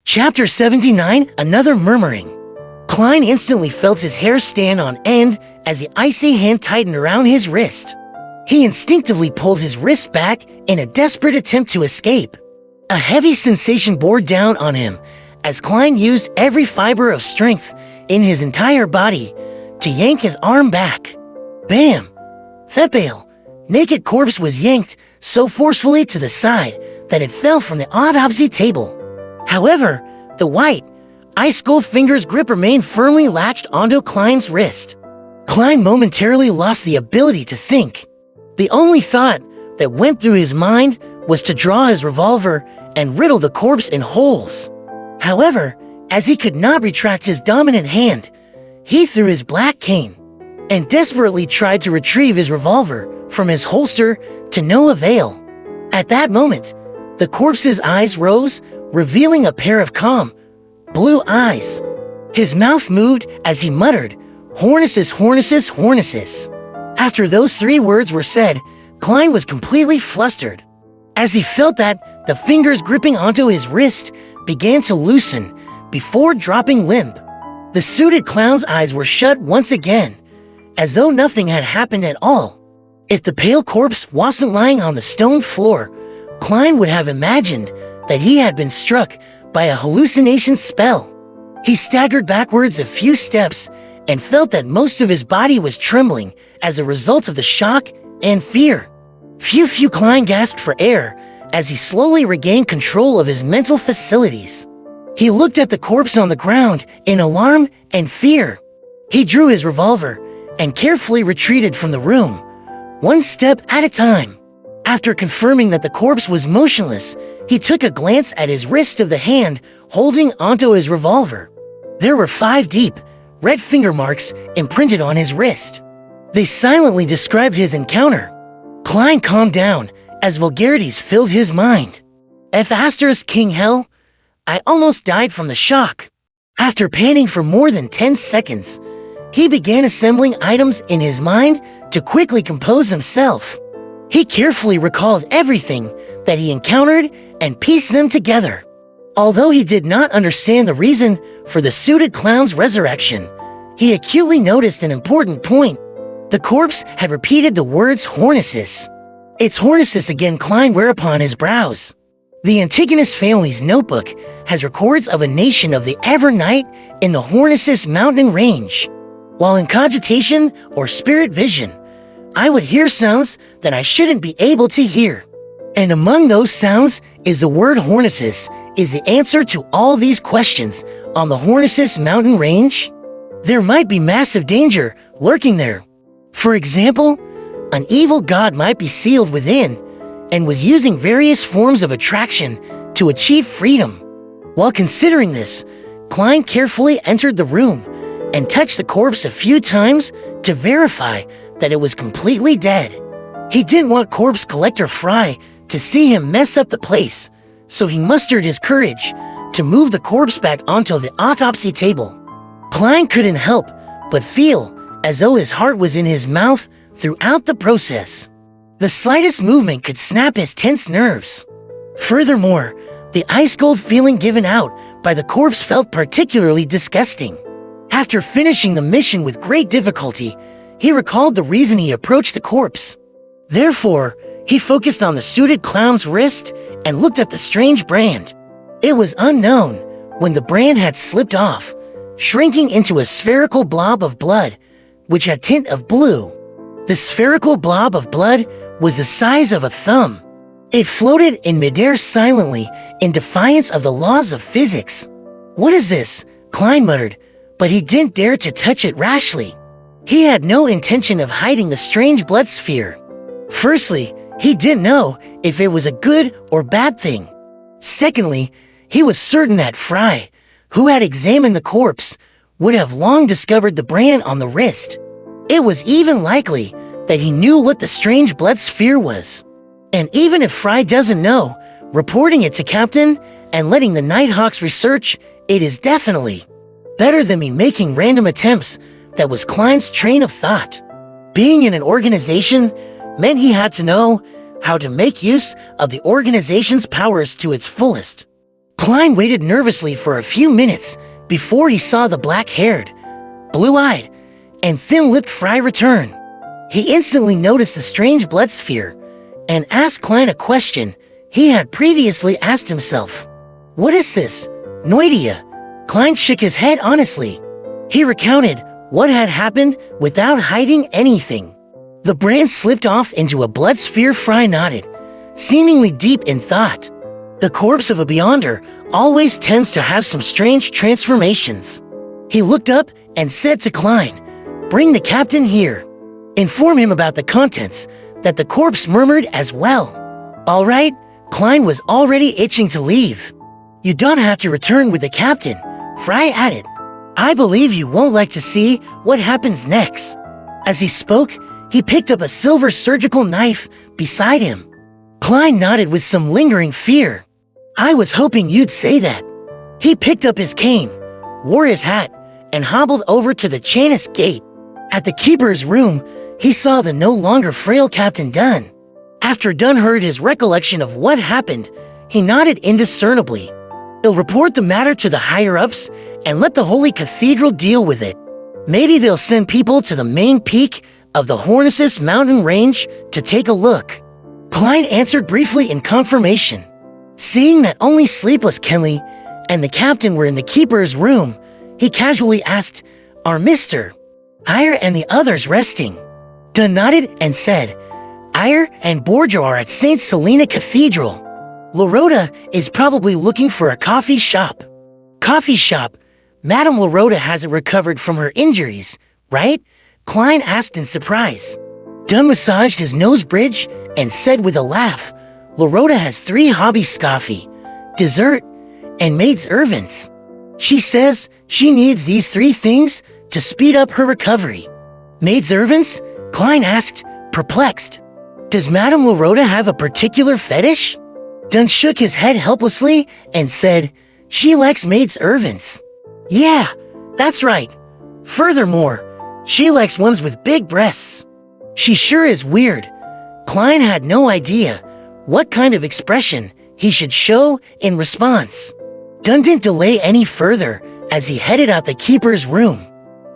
Chapter 79, Another Murmuring. Klein instantly felt his hair stand on end as the icy hand tightened around his wrist. He instinctively pulled his wrist back in a desperate attempt to escape. A heavy sensation bore down on him as Klein used every fiber of strength in his entire body to yank his arm back. Bam! The pale, naked corpse was yanked so forcefully to the side that it fell from the autopsy table. However, the white, ice-cold finger's grip remained firmly latched onto Klein's wrist. Klein momentarily lost the ability to think. The only thought that went through his mind was to draw his revolver and riddle the corpse in holes. However, as he could not retract his dominant hand, he threw his black cane and desperately tried to retrieve his revolver from his holster to no avail. At that moment, the corpse's eyes rose, revealing a pair of calm, blue eyes. His mouth moved as he muttered, "Hornices, Hornices, Hornices." After those three words were said, Klein was completely flustered. As he felt that, the fingers gripping onto his wrist began to loosen before dropping limp. The suited clown's eyes were shut once again, as though nothing had happened at all. If the pale corpse wasn't lying on the stone floor, Klein would have imagined that he had been struck by a hallucination spell. He staggered backwards a few steps and felt that most of his body was trembling as a result of the shock and fear. Phew, Klein gasped for air as he slowly regained control of his mental facilities. He looked at the corpse on the ground in alarm and fear. He drew his revolver and carefully retreated from the room, one step at a time. After confirming that the corpse was motionless, he took a glance at his wrist of the hand holding onto his revolver. There were 5 deep, red finger marks imprinted on his wrist. They silently described his encounter. Klein calmed down as vulgarities filled his mind. F** King Hell, I almost died from the shock. After panting for more than 10 seconds, he began assembling items in his mind to quickly compose himself. He carefully recalled everything that he encountered and pieced them together. Although he did not understand the reason for the suited clown's resurrection, he acutely noticed an important point. The corpse had repeated the words Hornices. It's Hornices again, Klein whereupon his brows. The Antigonus family's notebook has records of a nation of the Evernight in the Hornices mountain range. While in cogitation or spirit vision, I would hear sounds that I shouldn't be able to hear. And among those sounds is the word Hornices is the answer to all these questions on the Hornices mountain range. There might be massive danger lurking there. For example, an evil god might be sealed within and was using various forms of attraction to achieve freedom. While considering this, Klein carefully entered the room and touched the corpse a few times to verify that it was completely dead. He didn't want corpse collector Fry to see him mess up the place, so he mustered his courage to move the corpse back onto the autopsy table. Klein couldn't help but feel as though his heart was in his mouth throughout the process. The slightest movement could snap his tense nerves. Furthermore, the ice-cold feeling given out by the corpse felt particularly disgusting. After finishing the mission with great difficulty, he recalled the reason he approached the corpse. Therefore, he focused on the suited clown's wrist and looked at the strange brand. It was unknown when the brand had slipped off, shrinking into a spherical blob of blood, which had tint of blue. The spherical blob of blood was the size of a thumb. It floated in midair silently in defiance of the laws of physics. "What is this?" Klein muttered, but he didn't dare to touch it rashly. He had no intention of hiding the strange blood sphere. Firstly, he didn't know if it was a good or bad thing. Secondly, he was certain that Fry, who had examined the corpse, would have long discovered the brand on the wrist. It was even likely that he knew what the strange blood sphere was. And even if Fry doesn't know, reporting it to Captain and letting the Nighthawks research it is definitely better than me making random attempts. That was Klein's train of thought. Being in an organization meant he had to know how to make use of the organization's powers to its fullest. Klein waited nervously for a few minutes before he saw the black-haired, blue-eyed, and thin-lipped Fry return. He instantly noticed the strange blood sphere and asked Klein a question he had previously asked himself. "What is this? No idea." Klein shook his head honestly. He recounted what had happened without hiding anything. The brand slipped off into a blood sphere. Fry nodded, seemingly deep in thought. The corpse of a Beyonder always tends to have some strange transformations. He looked up and said to Klein, "Bring the captain here. Inform him about the contents that the corpse murmured as well." "All right." Klein was already itching to leave. "You don't have to return with the captain," Fry added. "I believe you won't like to see what happens next." As he spoke, he picked up a silver surgical knife beside him. Klein nodded with some lingering fear. "I was hoping you'd say that." He picked up his cane, wore his hat, and hobbled over to the Chanis gate. At the keeper's room, he saw the no longer frail Captain Dunn. After Dunn heard his recollection of what happened, he nodded indiscernibly. "They'll report the matter to the higher-ups and let the Holy Cathedral deal with it. Maybe they'll send people to the main peak of the Hornisus mountain range to take a look." Klein answered briefly in confirmation. Seeing that only Sleepless Kenley and the captain were in the keeper's room, he casually asked, "Are Mr. Eyre and the others resting?" Dunn nodded and said, "Eyre and Borgia are at St. Selena Cathedral. Lorota is probably looking for a coffee shop." "Coffee shop? Madame Lorota hasn't recovered from her injuries, right?" Klein asked in surprise. Dunn massaged his nose bridge and said with a laugh, "Lorota has 3 hobbies: coffee, dessert, and maid's servants. She says she needs these 3 things to speed up her recovery." "Maid's servants?" Klein asked, perplexed. "Does Madame Lorota have a particular fetish?" Dunn shook his head helplessly and said, "She likes maid's servants. Yeah, that's right. Furthermore, she likes ones with big breasts." "She sure is weird." Klein had no idea what kind of expression he should show in response. Dunn didn't delay any further as he headed out the keeper's room.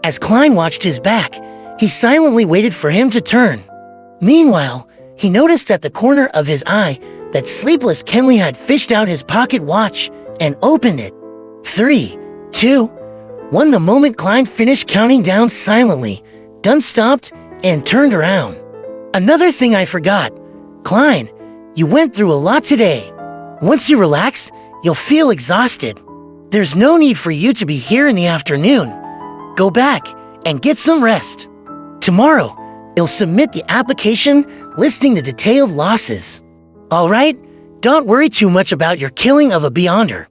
As Klein watched his back, he silently waited for him to turn. Meanwhile, he noticed at the corner of his eye that Sleepless Kenley had fished out his pocket watch and opened it. 3, 2, 1. The moment Klein finished counting down silently, Dunn stopped and turned around. "Another thing I forgot. Klein, you went through a lot today. Once you relax, you'll feel exhausted. There's no need for you to be here in the afternoon. Go back and get some rest. Tomorrow, you'll submit the application listing the detailed losses. All right? Don't worry too much about your killing of a Beyonder.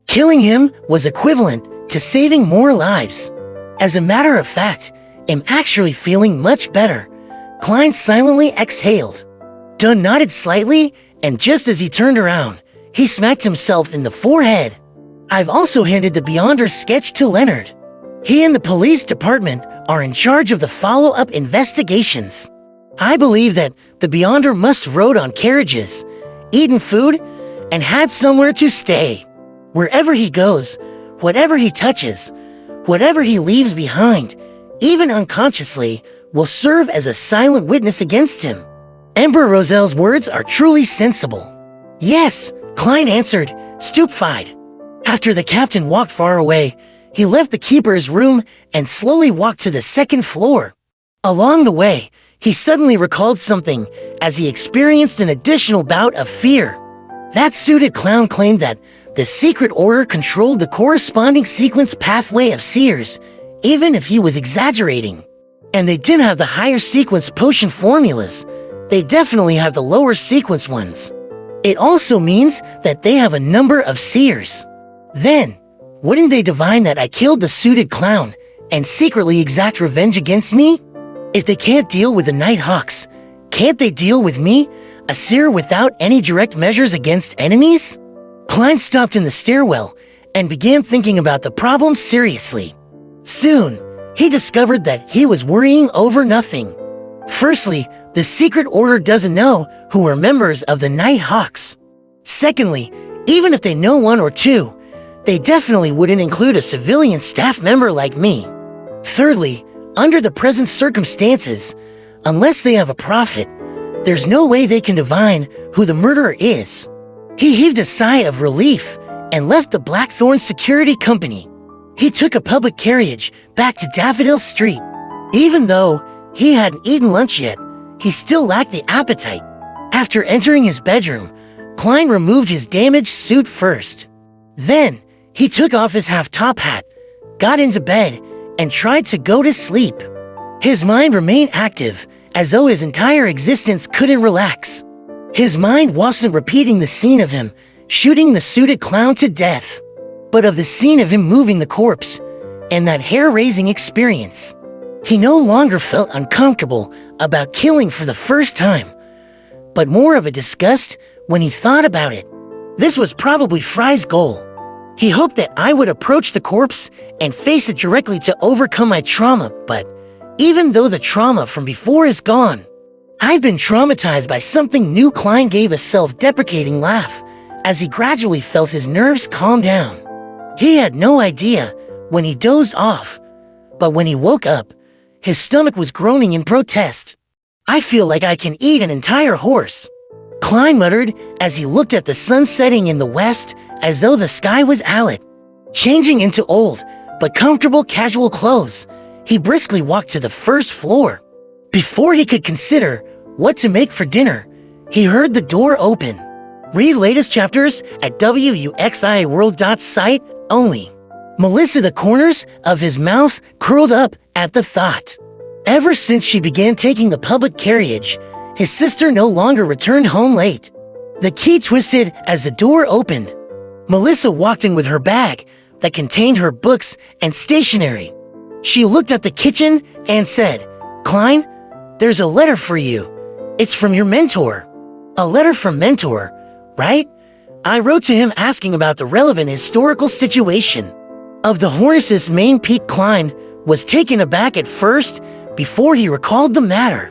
Killing him was equivalent to saving more lives. As a matter of fact, I'm actually feeling much better." Klein silently exhaled. Dunn nodded slightly, and just as he turned around, he smacked himself in the forehead. "I've also handed the Beyonder sketch to Leonard. He and the police department are in charge of the follow-up investigations. I believe that the Beyonder must have rode on carriages, eaten food, and had somewhere to stay. Wherever he goes, whatever he touches, whatever he leaves behind, even unconsciously, will serve as a silent witness against him." Ember Roselle's words are truly sensible. "Yes," Klein answered, stupefied. After the captain walked far away, he left the keeper's room and slowly walked to the 2nd floor. Along the way, he suddenly recalled something as he experienced an additional bout of fear. That suited clown claimed that the secret order controlled the corresponding sequence pathway of seers, even if he was exaggerating. And they didn't have the higher sequence potion formulas. They definitely have the lower sequence ones. It also means that they have a number of seers. Then, wouldn't they divine that I killed the suited clown and secretly exact revenge against me? If they can't deal with the Nighthawks, can't they deal with me, a seer without any direct measures against enemies? Klein stopped in the stairwell and began thinking about the problem seriously. Soon, he discovered that he was worrying over nothing. Firstly, the secret order doesn't know who are members of the Nighthawks. Secondly, Even if they know one or two, they definitely wouldn't include a civilian staff member like me. Thirdly, under the present circumstances, unless they have a prophet, there's no way they can divine who the murderer is. He heaved a sigh of relief and left the Blackthorn Security Company. He took a public carriage back to Daffodil Street. Even though he hadn't eaten lunch yet, he still lacked the appetite. After entering his bedroom, Klein removed his damaged suit first. Then, he took off his half-top hat, got into bed, and tried to go to sleep. His mind remained active, as though his entire existence couldn't relax. His mind wasn't repeating the scene of him shooting the suited clown to death, but of the scene of him moving the corpse, and that hair-raising experience. He no longer felt uncomfortable about killing for the first time, but more of a disgust when he thought about it. This was probably Fry's goal. He hoped that I would approach the corpse and face it directly to overcome my trauma, but even though the trauma from before is gone, I've been traumatized by something new. Klein gave a self-deprecating laugh as he gradually felt his nerves calm down. He had no idea when he dozed off, but when he woke up, his stomach was groaning in protest. "I feel like I can eat an entire horse," Klein muttered as he looked at the sun setting in the west as though the sky was allet. Changing into old but comfortable casual clothes, he briskly walked to the first floor. Before he could consider what to make for dinner, he heard the door open. Read latest chapters at wuxiaworld.site only. Melissa, the corners of his mouth curled up at the thought. Ever since she began taking the public carriage, his sister no longer returned home late. The key twisted as the door opened. Melissa walked in with her bag that contained her books and stationery. She looked at the kitchen and said, "Klein, there's a letter for you. It's from your mentor." "A letter from mentor, right?" I wrote to him asking about the relevant historical situation of the Hornets' main peak. Klein was taken aback at first before he recalled the matter.